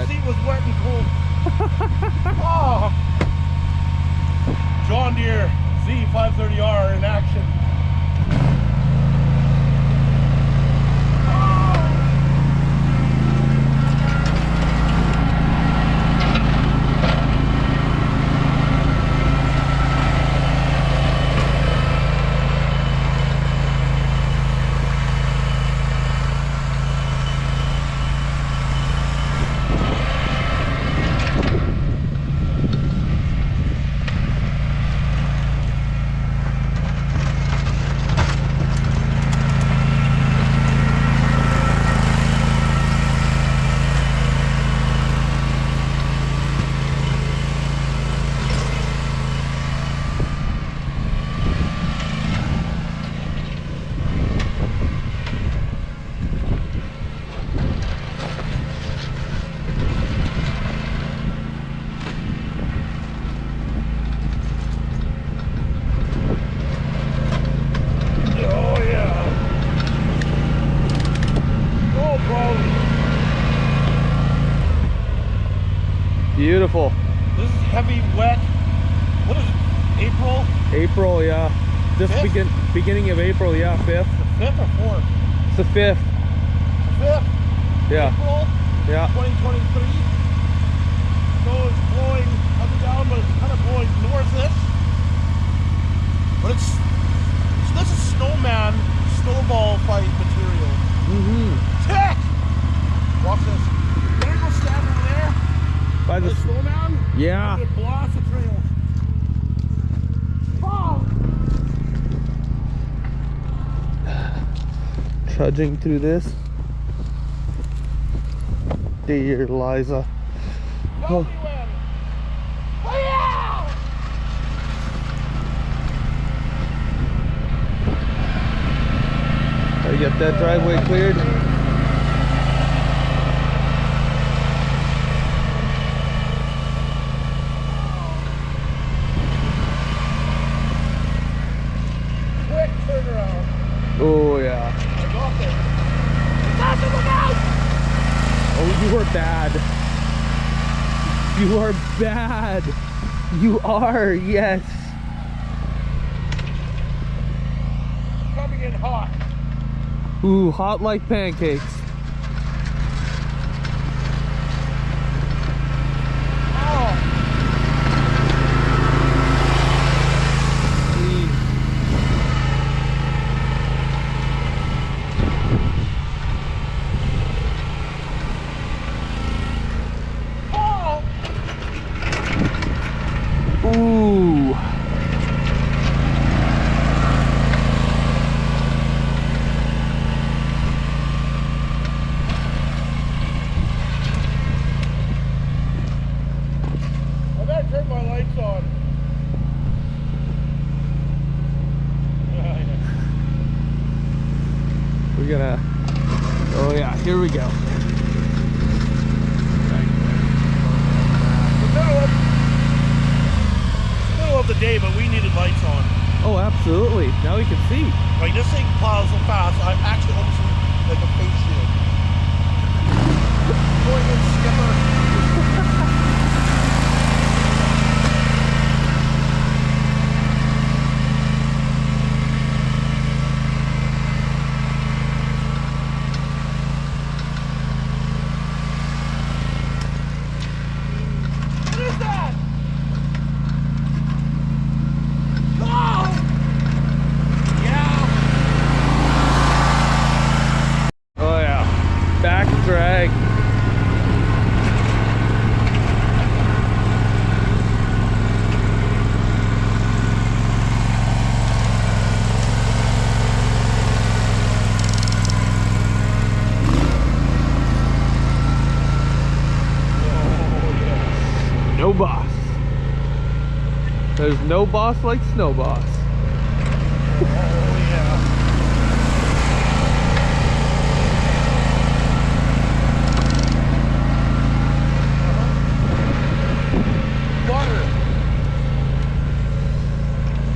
seat was wet and cold. Oh. John Deere Z530R in action. Beautiful. This is heavy, wet. What is it? April? April, yeah. Just beginning of April, yeah, 5th. The 5th or 4th? It's the 5th. The 5th? Yeah. April? Yeah. 2023. So it's blowing up and down, but it's kind of blowing north-ish. But this is snowman, snowball fight material. Tick! Watch this. There you go, stand over there. By the snowman? Yeah. It blocks the trail. Oh. Trudging through this. Dear Liza. Oh. Gotta get that driveway cleared. Oh yeah. I got there. Look out! Oh, you are bad. You are bad. You are, yes. Coming in hot. Ooh, hot like pancakes. Ooh. I better turn my lights on. We're gonna, oh yeah, here we go. Of the day, but we needed lights on. Oh, absolutely. Now we can see. Like this thing plows so fast, I'm actually almost like a face shield. Going in, skipper. What is that? Back drag. No boss. There's no boss like Snow Boss.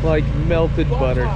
Like melted butter.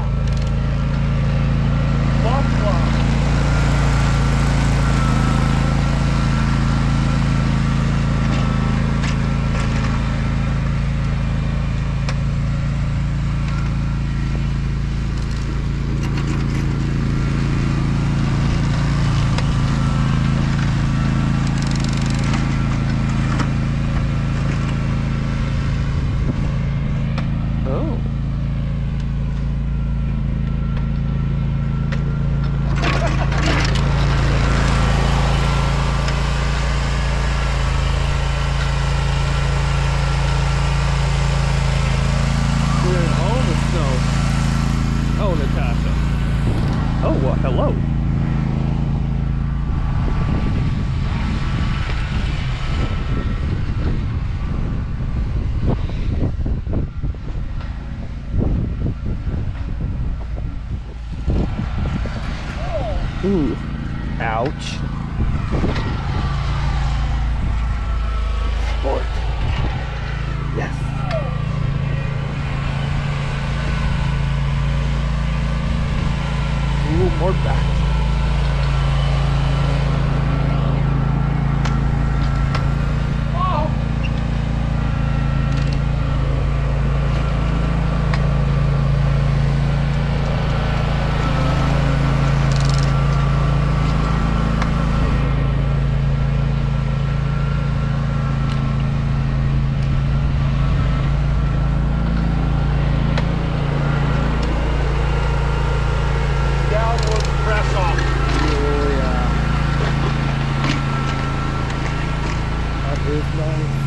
is nice.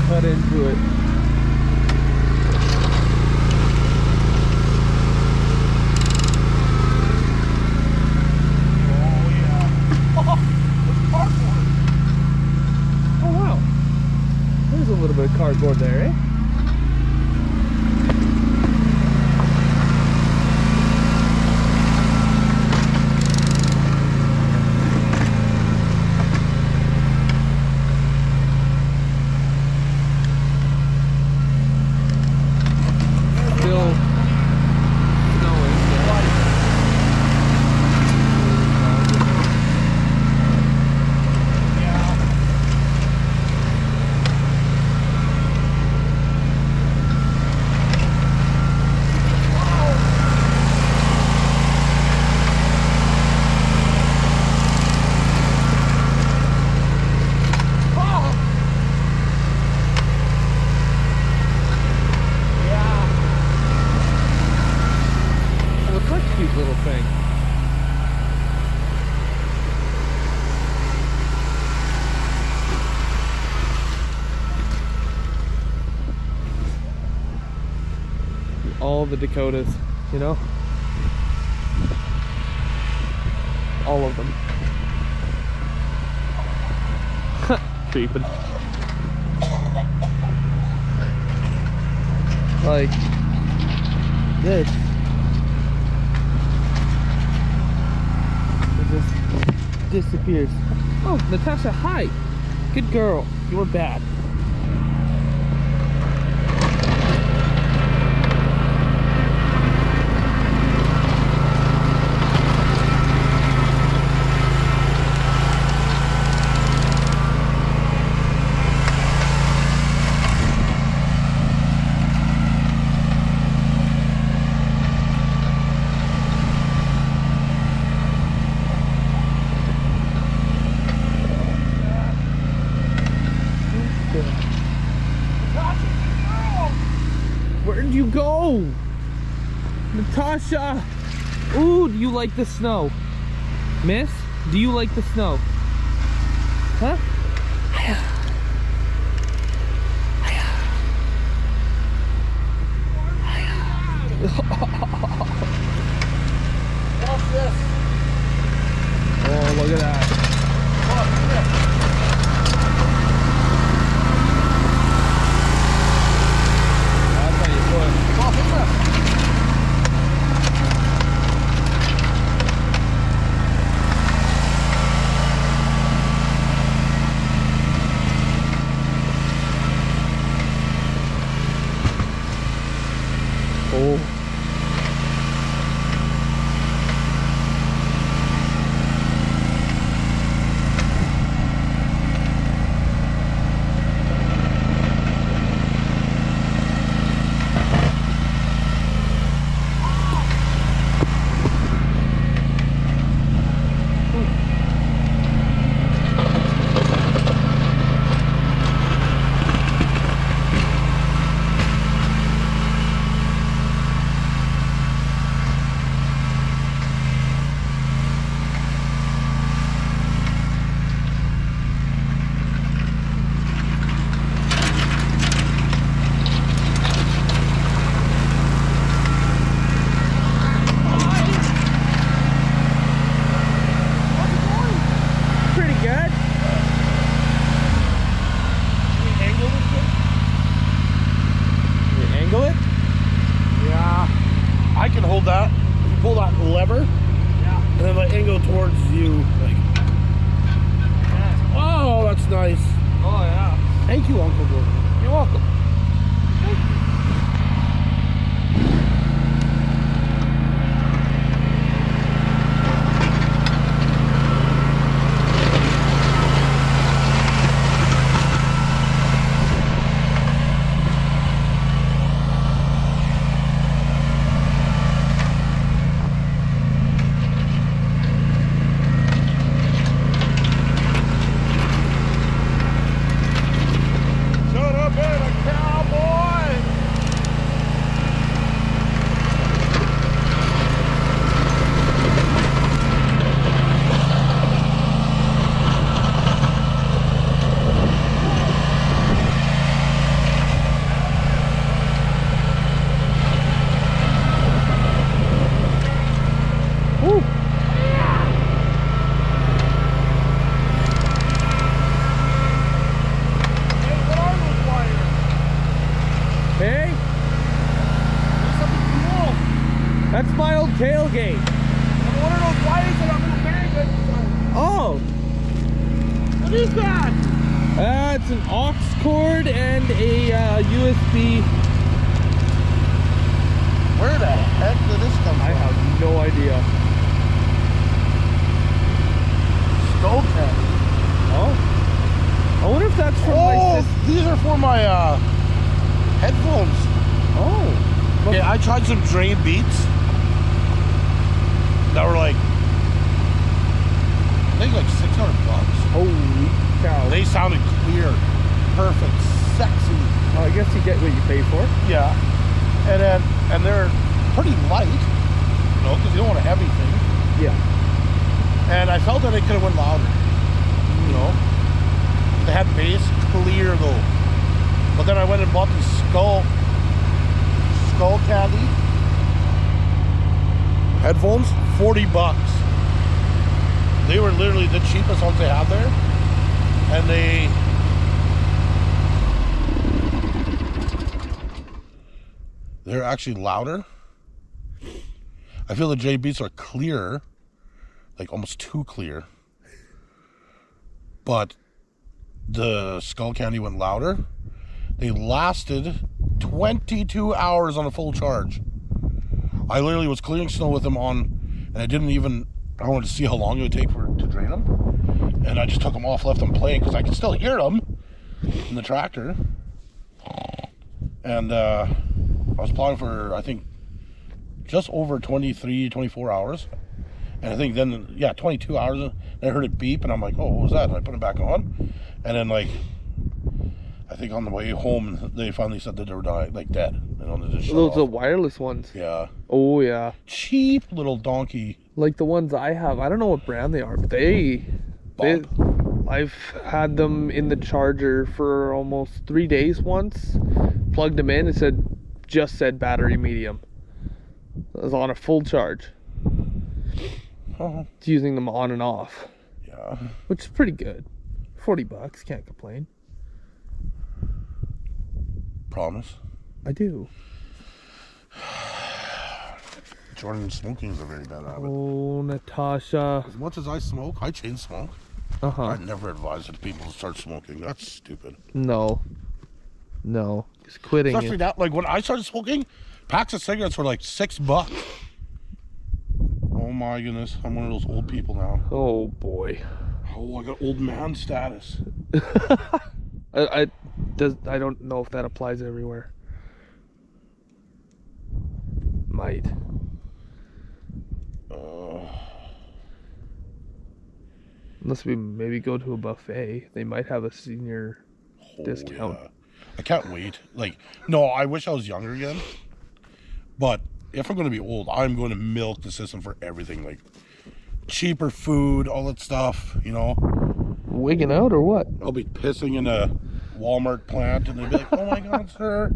Cut into it. Oh yeah. It's cardboard. Oh wow. There's a little bit of cardboard there, eh? Cute little thing. All the Dakotas, you know? All of them. Creeping. Like this. Disappears. Oh, Natasha, hi. Good girl. You were bad. Where did you go? Natasha! Ooh, do you like the snow? Miss, do you like the snow? Huh? Watch this. Oh, look at that. Look at this. Oh. I can hold that. Pull that lever. Yeah. And then let it go towards you. Like. Yeah. Oh, that's nice. Oh, yeah. Thank you, Uncle Gordon. You're welcome. Thank you. What is that? It's an aux cord and a USB. Where the heck did this come from? I have no idea. Skull candy. Oh. I wonder if that's from my Oh, sister. these are for my headphones. Oh. Okay, I tried some Dre beats that were like, I think like $600. Holy cow. They sounded clear, perfect, sexy. Oh, I guess you get what you pay for. Yeah. And they're pretty light, you know, because you don't want a heavy thing. Yeah. And I felt that it could have went louder, you know. They had bass clear though. But then I went and bought these skull candy headphones, $40. They were literally the cheapest ones they had there. And they're actually louder. I feel the J Beats are clearer, like almost too clear. But the skull candy went louder. They lasted 22 hours on a full charge. I literally was clearing snow with them on, and I wanted to see how long it would take to drain them. And I just took them off, left them playing, because I could still hear them in the tractor. And I was plowing for, I think, just over 23, 24 hours. And I think then, 22 hours, and I heard it beep, and I'm like, oh, what was that? And I put it back on. And then, like, I think on the way home, they finally said that they were dead. You know, they just shut Those off. are wireless ones. Yeah. Oh, yeah. Cheap little donkey. Like the ones I have. I don't know what brand they are, but I've had them in the charger for almost 3 days once. Plugged them in, just said battery medium. I was on a full charge. Oh. It's using them on and off. Yeah. Which is pretty good. $40, can't complain. Promise. I do. Jordan, smoking is a very bad habit. Oh, Natasha. As much as I smoke, I chain smoke. Uh-huh. I never advise it to people to start smoking. That's stupid. No. Just quitting. Especially now, like when I started smoking, packs of cigarettes were like $6. Oh my goodness, I'm one of those old people now. Oh, boy. Oh, I got old man status. I don't know if that applies everywhere. Might. Unless we maybe go to a buffet, they might have a senior discount. Yeah. I can't wait. Like, no, I wish I was younger again. But if I'm going to be old, I'm going to milk the system for everything. Like, cheaper food, all that stuff, you know. Wigging out or what? I'll be pissing in a Walmart plant and they'll be like, oh my God, sir.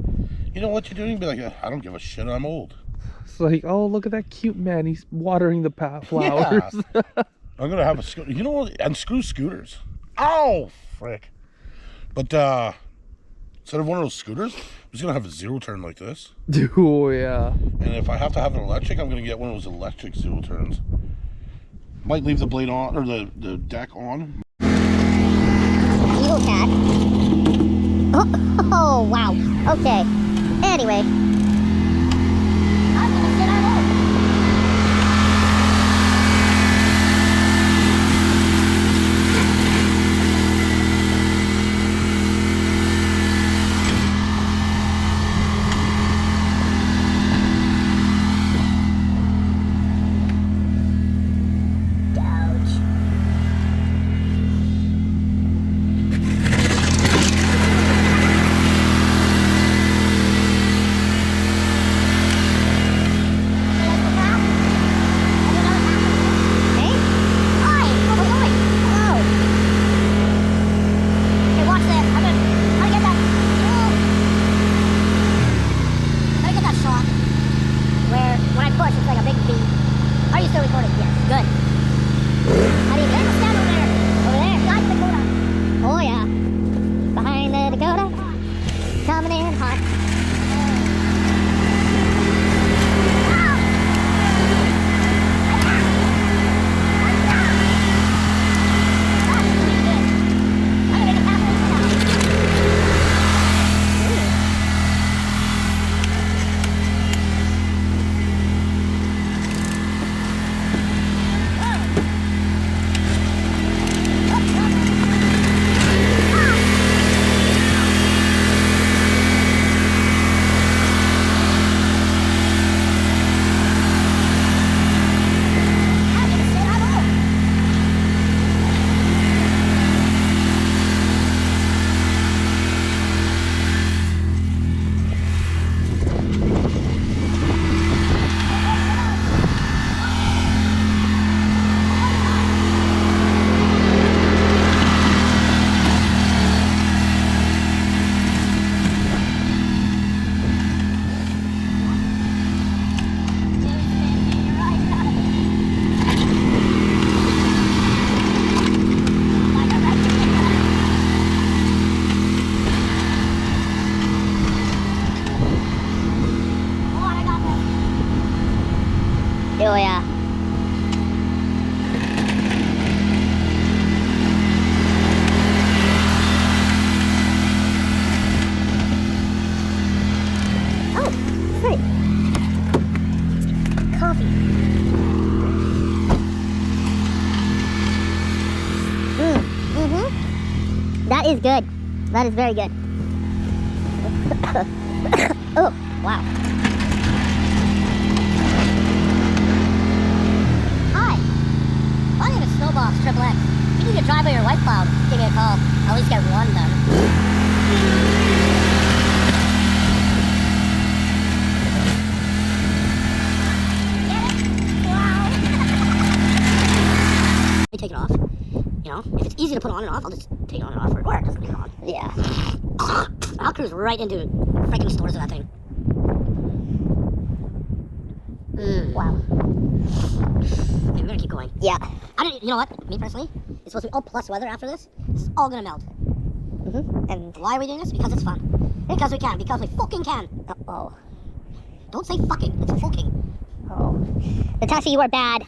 You know what you're doing? Be like, I don't give a shit, I'm old. It's like, oh, look at that cute man. He's watering the flowers. Yeah. I'm going to have a scooter. You know what? And screw scooters. Oh, frick. But instead of one of those scooters, I'm just going to have a zero turn like this. Oh, yeah. And if I have to have an electric, I'm going to get one of those electric zero turns. Might leave the blade on, or the deck on. Evil cat. Oh, wow. Okay. Anyway. I'm gonna sit on hold. That is good. That is very good. Oh, wow. Hi. My name is Snowbox Triple X. If you need a driver or wipe cloud, give me a call. I'll at least get one done. Take it off. You know, if it's easy to put on and off, I'll just take it on and off, or just leave it on. Yeah. I'll cruise right into freaking stores with that thing. Wow. Okay, we're gonna keep going. Yeah. You know what? Me personally, it's supposed to be all plus weather after this. This is all gonna melt. And why are we doing this? Because it's fun. Because we can. Because we fucking can. Oh. Don't say fucking. It's fucking. Oh. The taxi, you are bad.